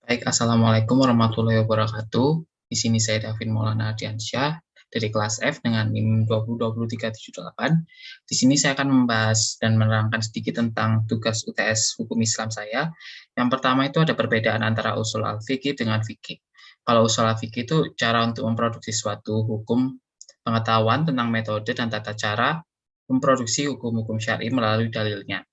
Baik, Assalamualaikum warahmatullahi wabarakatuh. Di sini saya David Maulana Ardiansyah dari kelas F dengan NIM 202378. Di sini saya akan membahas dan menerangkan sedikit tentang tugas UTS Hukum Islam saya. Yang pertama itu ada perbedaan antara usul al-fiqih dengan fikih. Kalau usul al-fiqih itu cara untuk memproduksi suatu hukum, pengetahuan tentang metode dan tata cara memproduksi hukum-hukum syar'i melalui dalilnya.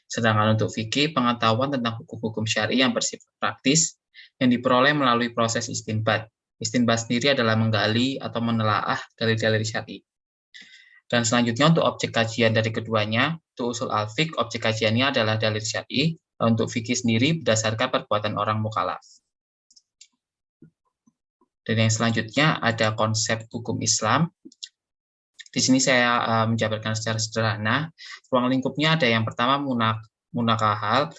Sedangkan untuk fikih, pengetahuan tentang hukum-hukum syar'i yang bersifat praktis yang diperoleh melalui proses istinbat. Istinbat sendiri adalah menggali atau menelaah dalil-dalil syar'i. Dan selanjutnya untuk objek kajian dari keduanya, untuk usul al-fiqh, objek kajiannya adalah dalil syar'i, untuk fikih sendiri berdasarkan perbuatan orang mukallaf. Dan yang selanjutnya ada konsep hukum Islam. Di sini saya menjabarkan secara sederhana. Ruang lingkupnya ada yang pertama munakahal,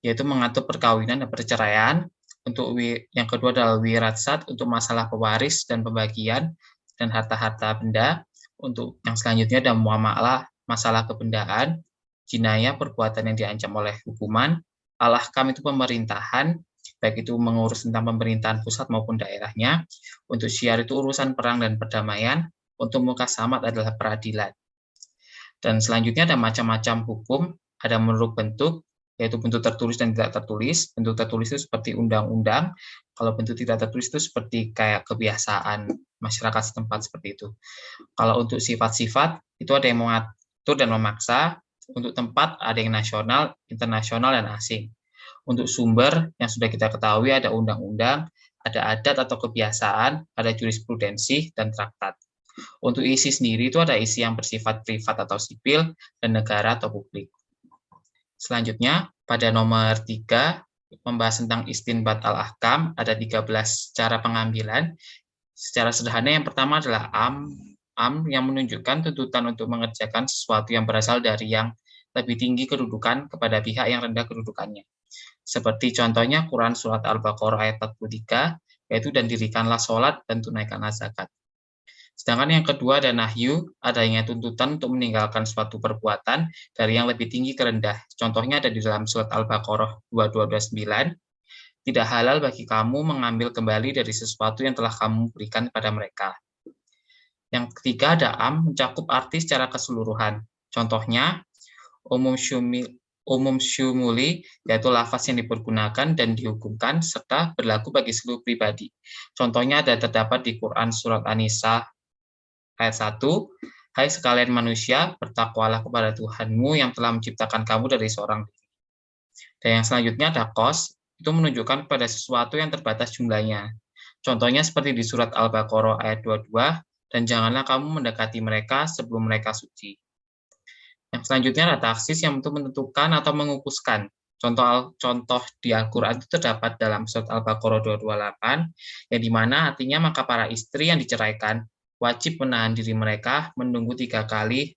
yaitu mengatur perkawinan dan perceraian. Untuk yang kedua adalah wiratsat untuk masalah pewaris dan pembagian dan harta-harta benda. Untuk yang selanjutnya ada muamalah, masalah kebendaan, jinayah, perbuatan yang diancam oleh hukuman, al-ahkam itu pemerintahan, baik itu mengurus tentang pemerintahan pusat maupun daerahnya. Untuk syiar itu urusan perang dan perdamaian. Untuk mukasamat adalah peradilan. Dan selanjutnya ada macam-macam hukum, ada menurut bentuk, yaitu bentuk tertulis dan tidak tertulis. Bentuk tertulis itu seperti undang-undang, kalau bentuk tidak tertulis itu seperti kayak kebiasaan masyarakat setempat seperti itu. Kalau untuk sifat-sifat, itu ada yang mengatur dan memaksa. Untuk tempat, ada yang nasional, internasional, dan asing. Untuk sumber, yang sudah kita ketahui ada undang-undang, ada adat atau kebiasaan, ada jurisprudensi, dan traktat. Untuk isi sendiri itu ada isi yang bersifat privat atau sipil, dan negara atau publik. Selanjutnya, pada nomor 3, membahas tentang istinbat al-ahkam, ada 13 cara pengambilan. Secara sederhana, yang pertama adalah yang menunjukkan tuntutan untuk mengerjakan sesuatu yang berasal dari yang lebih tinggi kedudukan kepada pihak yang rendah kedudukannya. Seperti contohnya Quran Surat Al-Baqarah ayat 43, yaitu dan dirikanlah sholat dan tunaikanlah zakat. Sedangkan yang kedua ada nahyu, adanya tuntutan untuk meninggalkan suatu perbuatan dari yang lebih tinggi ke rendah. Contohnya ada di dalam surat Al-Baqarah 2229, tidak halal bagi kamu mengambil kembali dari sesuatu yang telah kamu berikan kepada mereka. Yang ketiga ada mencakup arti secara keseluruhan. Contohnya, umum syumuli, yaitu lafaz yang dipergunakan dan dihukumkan serta berlaku bagi seluruh pribadi. Contohnya ada terdapat di Quran Surat An-Nisa ayat 1, hai sekalian manusia, bertakwalah kepada Tuhanmu yang telah menciptakan kamu dari seorang diri. Dan yang selanjutnya ada qas, itu menunjukkan pada sesuatu yang terbatas jumlahnya. Contohnya seperti di surat Al-Baqarah ayat 22, dan janganlah kamu mendekati mereka sebelum mereka suci. Yang selanjutnya ada taksis yang untuk menentukan atau mengukuskan. Contoh di Al-Quran itu terdapat dalam surat Al-Baqarah 228, yang dimana artinya maka para istri yang diceraikan wajib menahan diri mereka menunggu 3 kali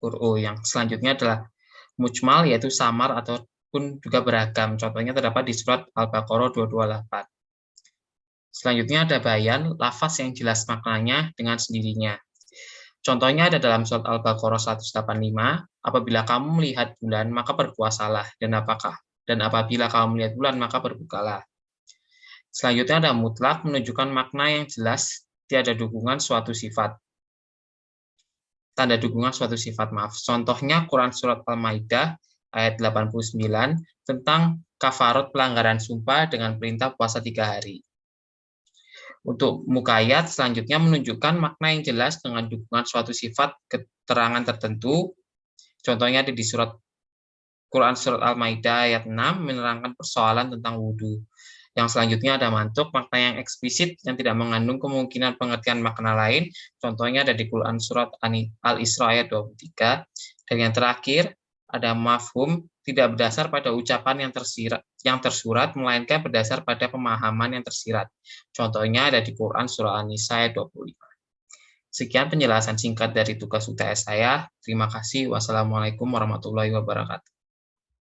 qur'u. Yang selanjutnya adalah mujmal, yaitu samar ataupun juga beragam. Contohnya terdapat di surat Al-Baqarah 228. Selanjutnya ada bayan, lafaz yang jelas maknanya dengan sendirinya. Contohnya ada dalam surat Al-Baqarah 185, apabila kamu melihat bulan maka berpuasalah, dan apabila kamu melihat bulan maka berbukalah. Selanjutnya ada mutlak, menunjukkan makna yang jelas, tiada dukungan suatu sifat. Tanda dukungan suatu sifat, maaf. Contohnya Quran Surat Al-Maidah ayat 89 tentang kafarat pelanggaran sumpah dengan perintah puasa 3 hari. Untuk mukayat selanjutnya menunjukkan makna yang jelas dengan dukungan suatu sifat keterangan tertentu. Contohnya ada di Quran Surat Al-Maidah ayat 6 menerangkan persoalan tentang wudhu. Yang selanjutnya ada mantuk, makna yang eksplisit yang tidak mengandung kemungkinan pengertian makna lain. Contohnya ada di Quran Surat Al-Isra ayat 23. Dan yang terakhir ada mafhum, tidak berdasar pada ucapan yang tersurat, melainkan berdasar pada pemahaman yang tersirat. Contohnya ada di Quran Surah An-Nisa ayat 25. Sekian penjelasan singkat dari tugas UTS saya. Terima kasih. Wassalamualaikum warahmatullahi wabarakatuh.